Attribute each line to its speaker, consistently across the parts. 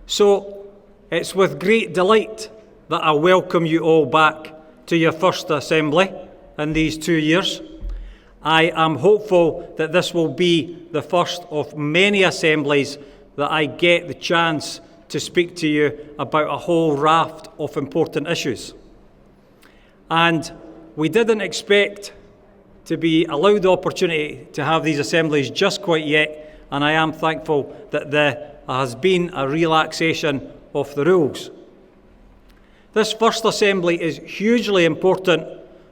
Speaker 1: So it's with great delight that I welcome you all back to your first assembly in these 2 years. I am hopeful that this will be the first of many assemblies that I get the chance to speak to you about a whole raft of important issues. And we didn't expect to be allowed the opportunity to have these assemblies just quite yet, and I am thankful that there has been a relaxation of the rules. This first assembly is hugely important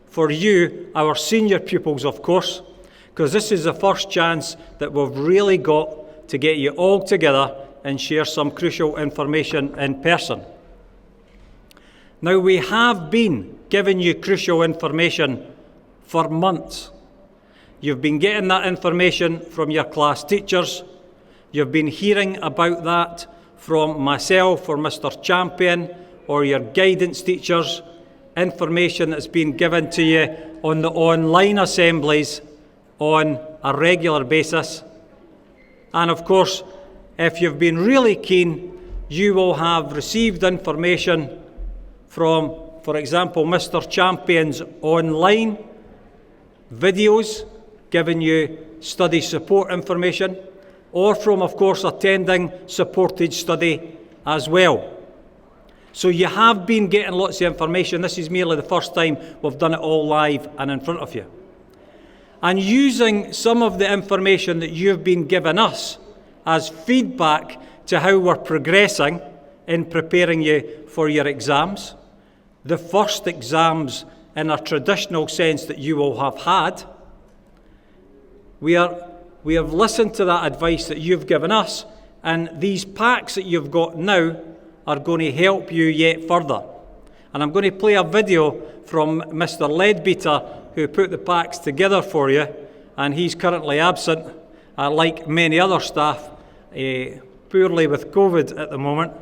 Speaker 1: for you, our senior pupils, of course, because this is the first chance that we've really got to get you all together and share some crucial information in person. Now, we have been giving you crucial information for months. You've been getting that information from your class teachers. You've been hearing about that from myself or Mr. Champion or your guidance teachers, information that's been given to you on the online assemblies on a regular basis. And of course, if you've been really keen, you will have received information from, for example, Mr. Champion's online videos giving you study support information, or from, of course, attending supported study as well. So you have been getting lots of information. This is merely the first time we've done it all live and in front of you. And using some of the information that you've been giving us as feedback to how we're progressing in preparing you for your exams, the first exams in a traditional sense that you will have had, we have listened to that advice that you've given us, and these packs that you've got now are going to help you yet further. And I'm going to play a video from Mr. Leadbeater, who put the packs together for you, and he's currently absent, like many other staff, poorly with COVID at the moment,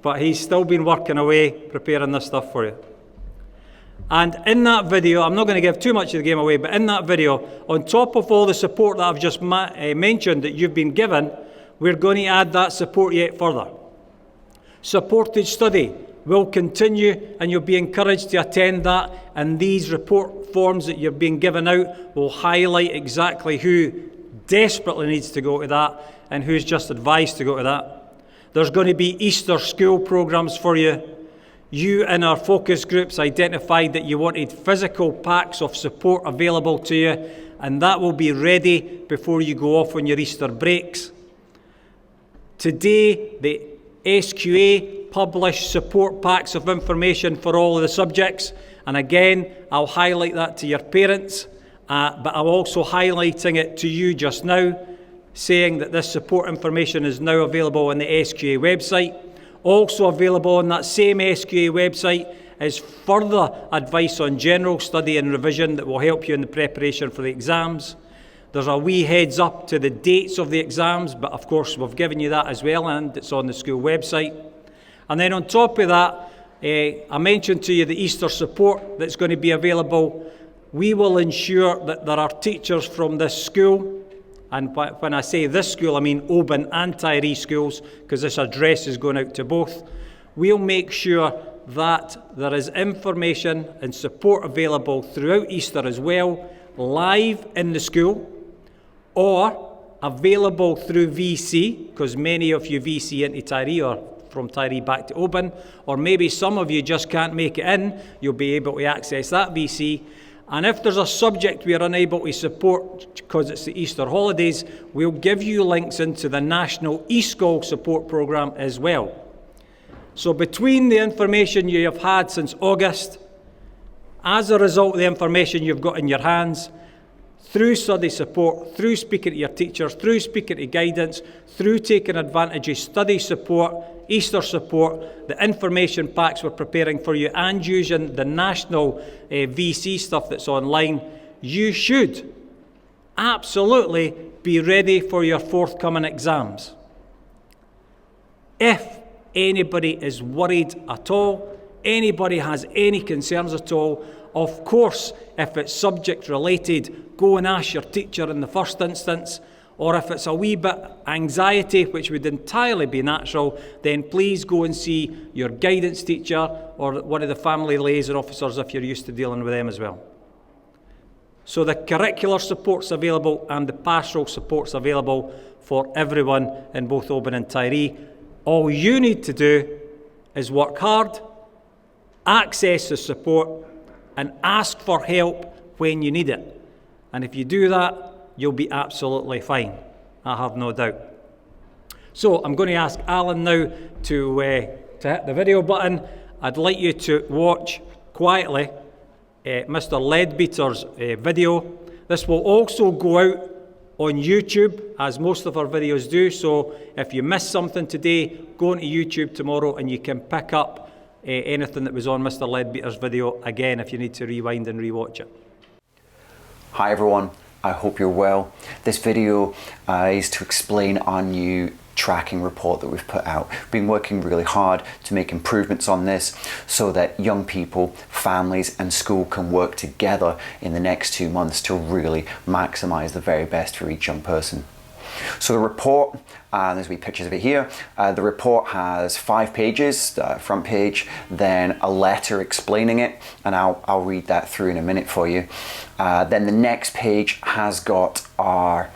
Speaker 1: but he's still been working away preparing this stuff for you. And in that video, I'm not going to give too much of the game away, but in that video, on top of all the support that I've just mentioned that you've been given, we're going to add that support yet further. Supported study will continue, and you'll be encouraged to attend that, and these report forms that you're being given out will highlight exactly who desperately needs to go to that and who's just advised to go to that. There's going to be Easter school programs for you. You in our focus groups identified that you wanted physical packs of support available to you, and that will be ready before you go off on your Easter breaks. Today, the SQA published support packs of information for all of the subjects, and again, I'll highlight that to your parents, but I'm also highlighting it to you just now, saying that this support information is now available on the SQA website. Also available on that same SQA website is further advice on general study and revision that will help you in the preparation for the exams. There's a wee heads up to the dates of the exams, but of course we've given you that as well, and it's on the school website. And then on top of that, I mentioned to you the Easter support that's going to be available. We will ensure that there are teachers from this school, and when I say this school, I mean Oban and Tyree schools, because this address is going out to both. We'll make sure that there is information and support available throughout Easter as well, live in the school, or available through VC, because many of you VC into Tyree or from Tyree back to Oban, or maybe some of you just can't make it in, you'll be able to access that VC. And if there's a subject we are unable to support because it's the Easter holidays, we'll give you links into the National eSchool Support Programme as well. So between the information you have had since August, as a result of the information you've got in your hands, through study support, through speaking to your teachers, through speaking to guidance, through taking advantage of study support, Easter support, the information packs we're preparing for you, and using the national VC stuff that's online, you should absolutely be ready for your forthcoming exams. If anybody is worried at all, anybody has any concerns at all, of course, if it's subject related, go and ask your teacher in the first instance, or if it's a wee bit anxiety, which would entirely be natural, then please go and see your guidance teacher or one of the family liaison officers if you're used to dealing with them as well. So the curricular support's available and the pastoral support's available for everyone in both Oban and Tiree. All you need to do is work hard, access the support, and ask for help when you need it. And if you do that, you'll be absolutely fine, I have no doubt. So I'm going to ask Alan now to hit the video button. I'd like you to watch quietly Mr. Leadbeater's video. This will also go out on YouTube, as most of our videos do. So if you missed something today, go onto YouTube tomorrow and you can pick up anything that was on Mr. Leadbeater's video again if you need to rewind and rewatch it.
Speaker 2: Hi everyone, I hope you're well. This video is to explain our new tracking report that we've put out. We've been working really hard to make improvements on this so that young people, families and school can work together in the next 2 months to really maximise the very best for each young person. So the report, there's wee pictures of it here, the report has 5 pages, front page, then a letter explaining it, and I'll read that through in a minute for you. Then the next page has got our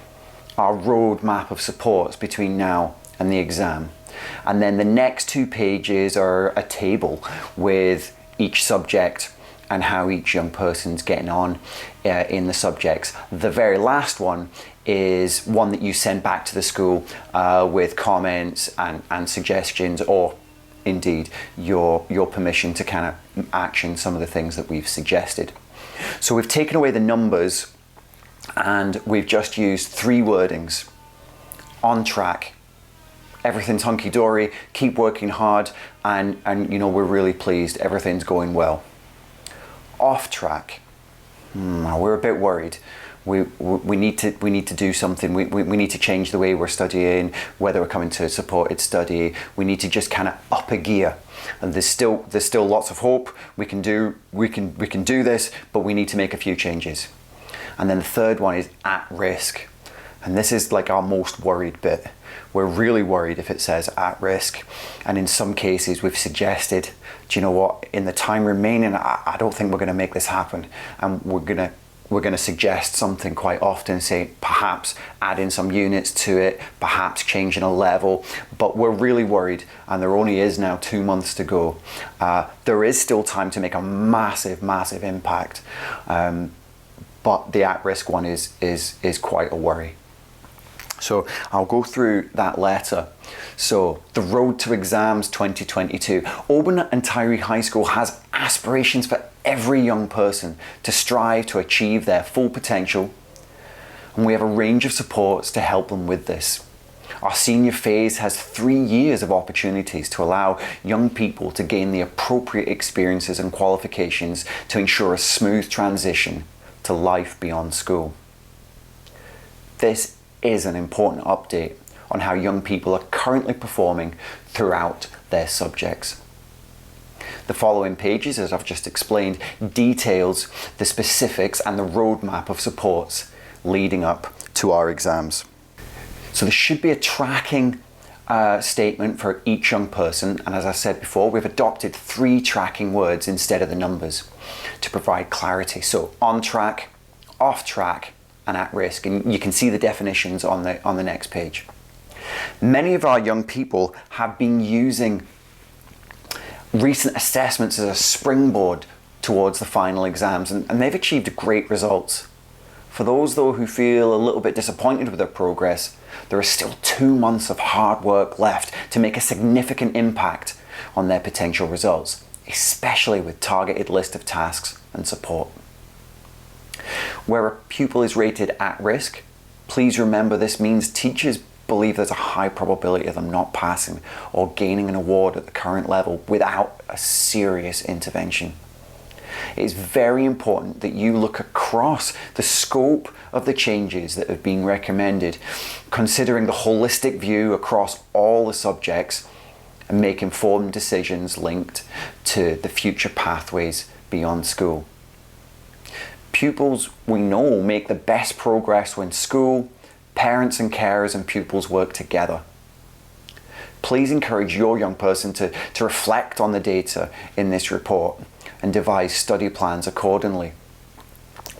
Speaker 2: roadmap of supports between now and the exam. And then the next 2 pages are a table with each subject and how each young person's getting on in the subjects. The very last one is one that you send back to the school with comments and suggestions, or indeed your permission to kind of action some of the things that we've suggested. So we've taken away the numbers and we've just used 3 wordings. On track, everything's hunky-dory, keep working hard, and you know, we're really pleased, everything's going well. Off track, we're a bit worried. We need to do something. We need to change the way we're studying, whether we're coming to supported study. We need to just kind of up a gear. And there's still lots of hope. We can do this, but we need to make a few changes. And then the third one is at risk. And this is like our most worried bit. We're really worried if it says at risk. And in some cases we've suggested, do you know what, in the time remaining, I don't think we're going to make this happen. And we're going to suggest something quite often, say perhaps adding some units to it, perhaps changing a level, but we're really worried, and there only is now 2 months to go. There is still time to make a massive impact, but the at-risk one is quite a worry. So I'll go through that letter. So the road to exams 2022. Oban and Tiree High School has aspirations for every young person to strive to achieve their full potential, and we have a range of supports to help them with this. Our senior phase has 3 years of opportunities to allow young people to gain the appropriate experiences and qualifications to ensure a smooth transition to life beyond school. This is an important update on how young people are currently performing throughout their subjects. The following pages, as I've just explained, details the specifics and the roadmap of supports leading up to our exams. So there should be a tracking statement for each young person, and as I said before, we've adopted 3 tracking words instead of the numbers to provide clarity. So on track, off track, and at risk, and you can see the definitions on the next page. Many of our young people have been using recent assessments as a springboard towards the final exams, and they've achieved great results. For those though who feel a little bit disappointed with their progress, there is still 2 months of hard work left to make a significant impact on their potential results, especially with targeted list of tasks and support. Where a pupil is rated at risk, please remember this means teachers believe there's a high probability of them not passing or gaining an award at the current level without a serious intervention. It is very important that you look across the scope of the changes that have been recommended, considering the holistic view across all the subjects, and make informed decisions linked to the future pathways beyond school. Pupils, we know, make the best progress when school, parents and carers and pupils work together. Please encourage your young person to reflect on the data in this report and devise study plans accordingly.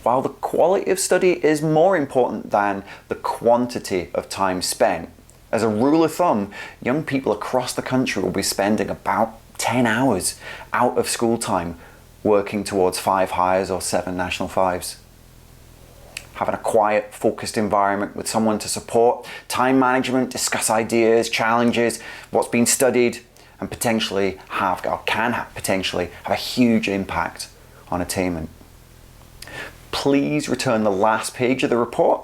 Speaker 2: While the quality of study is more important than the quantity of time spent, as a rule of thumb, young people across the country will be spending about 10 hours out of school time working towards 5 Highers or 7 National Fives. Having a quiet, focused environment with someone to support time management, discuss ideas, challenges, what's been studied, and potentially can have a huge impact on attainment. Please return the last page of the report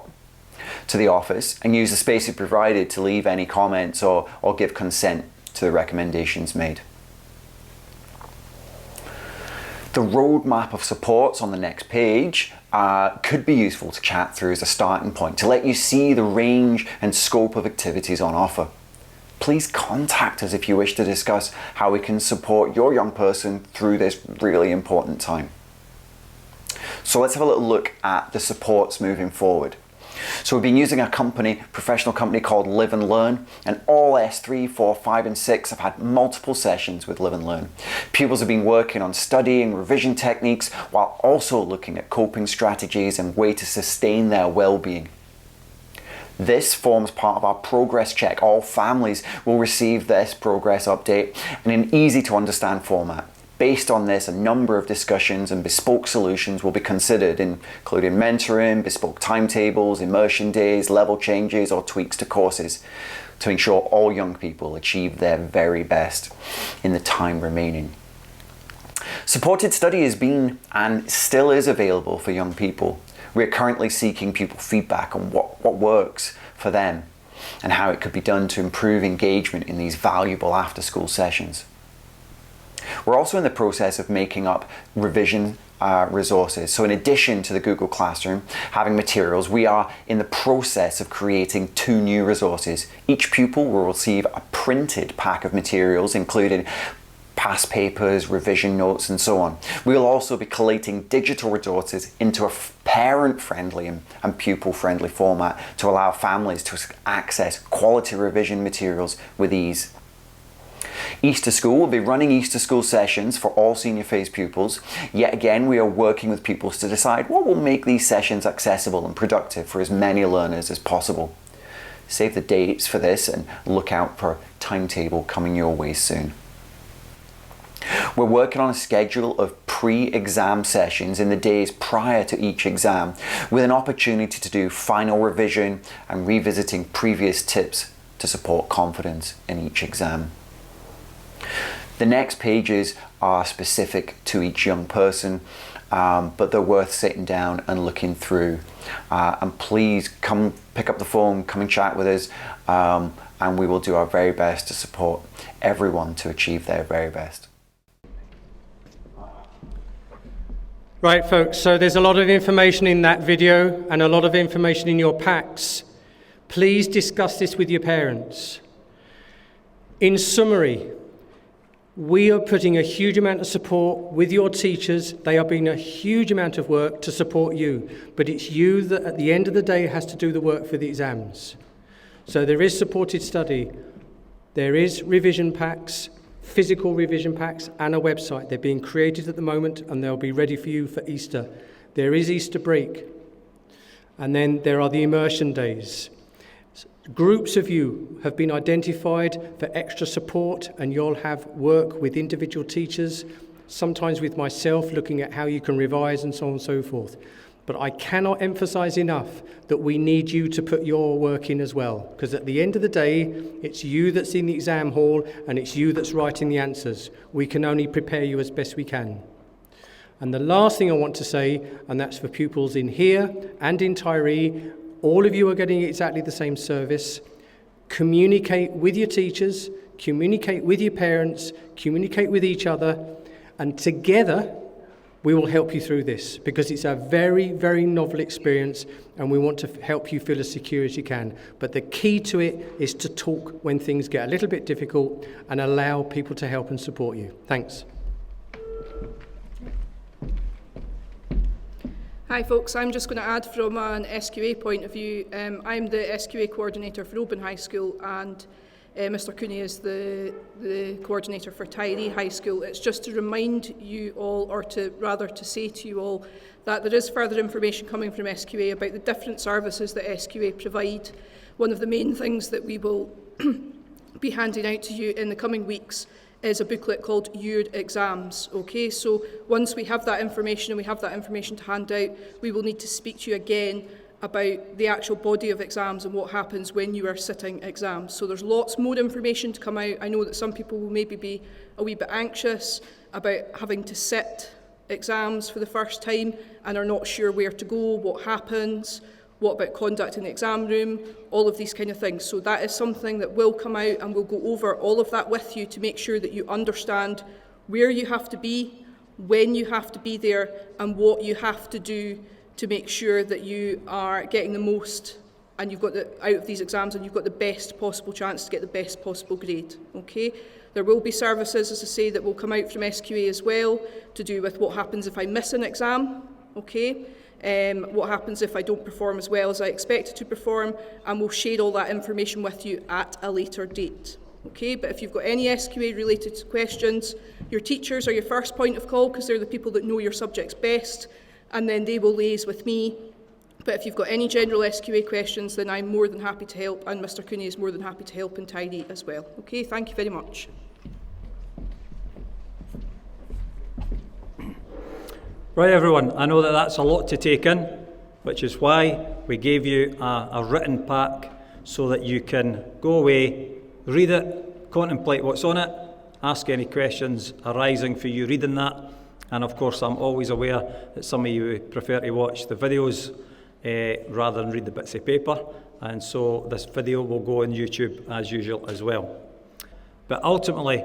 Speaker 2: to the office and use the space provided to leave any comments or give consent to the recommendations made. The roadmap of supports on the next page could be useful to chat through as a starting point to let you see the range and scope of activities on offer. Please contact us if you wish to discuss how we can support your young person through this really important time. So let's have a little look at the supports moving forward. So we've been using a professional company called Live and Learn, and all S3, 4, 5 and 6 have had multiple sessions with Live and Learn. Pupils have been working on studying revision techniques while also looking at coping strategies and ways to sustain their well-being. This forms part of our progress check. All families will receive this progress update in an easy to understand format. Based on this, a number of discussions and bespoke solutions will be considered, including mentoring, bespoke timetables, immersion days, level changes, or tweaks to courses to ensure all young people achieve their very best in the time remaining. Supported study has been and still is available for young people. We are currently seeking pupil feedback on what works for them and how it could be done to improve engagement in these valuable after-school sessions. We're also in the process of making up revision resources. So in addition to the Google Classroom having materials, we are in the process of creating 2 new resources. Each pupil will receive a printed pack of materials, including past papers, revision notes, and so on. We'll also be collating digital resources into a parent-friendly and pupil-friendly format to allow families to access quality revision materials with ease. Easter School will be running Easter School sessions for all senior phase pupils. Yet again, we are working with pupils to decide what will make these sessions accessible and productive for as many learners as possible. Save the dates for this and look out for a timetable coming your way soon. We're working on a schedule of pre-exam sessions in the days prior to each exam, with an opportunity to do final revision and revisiting previous tips to support confidence in each exam. The next pages are specific to each young person, but they're worth sitting down and looking through. And please come pick up the phone, come and chat with us, and we will do our very best to support everyone to achieve their very best.
Speaker 3: Right, folks, so there's a lot of information in that video and a lot of information in your packs. Please discuss this with your parents. In summary, we are putting a huge amount of support with your teachers. They are doing a huge amount of work to support you, but it's you that at the end of the day has to do the work for the exams. So there is supported study, there is revision packs, physical revision packs, and a website. They're being created at the moment and they'll be ready for you for Easter. There is Easter break, and then there are the immersion days. Groups of you have been identified for extra support, and you'll have work with individual teachers, sometimes with myself, looking at how you can revise and so on and so forth. But I cannot emphasize enough that we need you to put your work in as well, because at the end of the day, it's you that's in the exam hall and it's you that's writing the answers. We can only prepare you as best we can. And the last thing I want to say, and that's for pupils in here and in Tyree, all of you are getting exactly the same service. Communicate with your teachers, communicate with your parents, communicate with each other, and together we will help you through this, because it's a very, very novel experience and we want to help you feel as secure as you can. But the key to it is to talk when things get a little bit difficult and allow people to help and support you. Thanks.
Speaker 4: Hi folks, I'm just going to add from an SQA point of view. I'm the SQA coordinator for Oban High School, and Mr Cooney is the coordinator for Tyree High School. It's just to remind you all, or to say to you all, that there is further information coming from SQA about the different services that SQA provide. One of the main things that we will be handing out to you in the coming weeks is a booklet called Your Exams. Okay, so once we have that information and we have that information to hand out, we will need to speak to you again about the actual body of exams and what happens when you are sitting exams. So there's lots more information to come out. I know that some people will maybe be a wee bit anxious about having to sit exams for the first time and are not sure where to go, what happens, what about conduct in the exam room, all of these kind of things. So that is something that will come out, and we'll go over all of that with you to make sure that you understand where you have to be, when you have to be there, and what you have to do to make sure that you are getting the most and you've got out of these exams, and you've got the best possible chance to get the best possible grade. Okay? There will be services, as I say, that will come out from SQA as well, to do with what happens if I miss an exam. Okay? What happens if I don't perform as well as I expected to perform, and we'll share all that information with you at a later date. Okay, but if you've got any SQA related questions, your teachers are your first point of call, because they're the people that know your subjects best, and then they will liaise with me. But if you've got any general SQA questions, then I'm more than happy to help, and Mr Cooney is more than happy to help in Tyree as well. Okay, thank you very much.
Speaker 1: Right, everyone, I know that that's a lot to take in, which is why we gave you a written pack so that you can go away, read it, contemplate what's on it, ask any questions arising for you reading that. And of course, I'm always aware that some of you prefer to watch the videos rather than read the bits of paper. And so this video will go on YouTube as usual as well. But ultimately,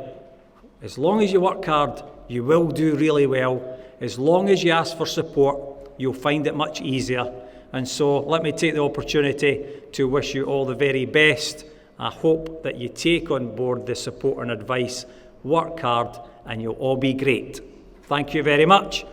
Speaker 1: as long as you work hard, you will do really well. As long as you ask for support, you'll find it much easier. And so let me take the opportunity to wish you all the very best. I hope that you take on board the support and advice, work hard, and you'll all be great. Thank you very much.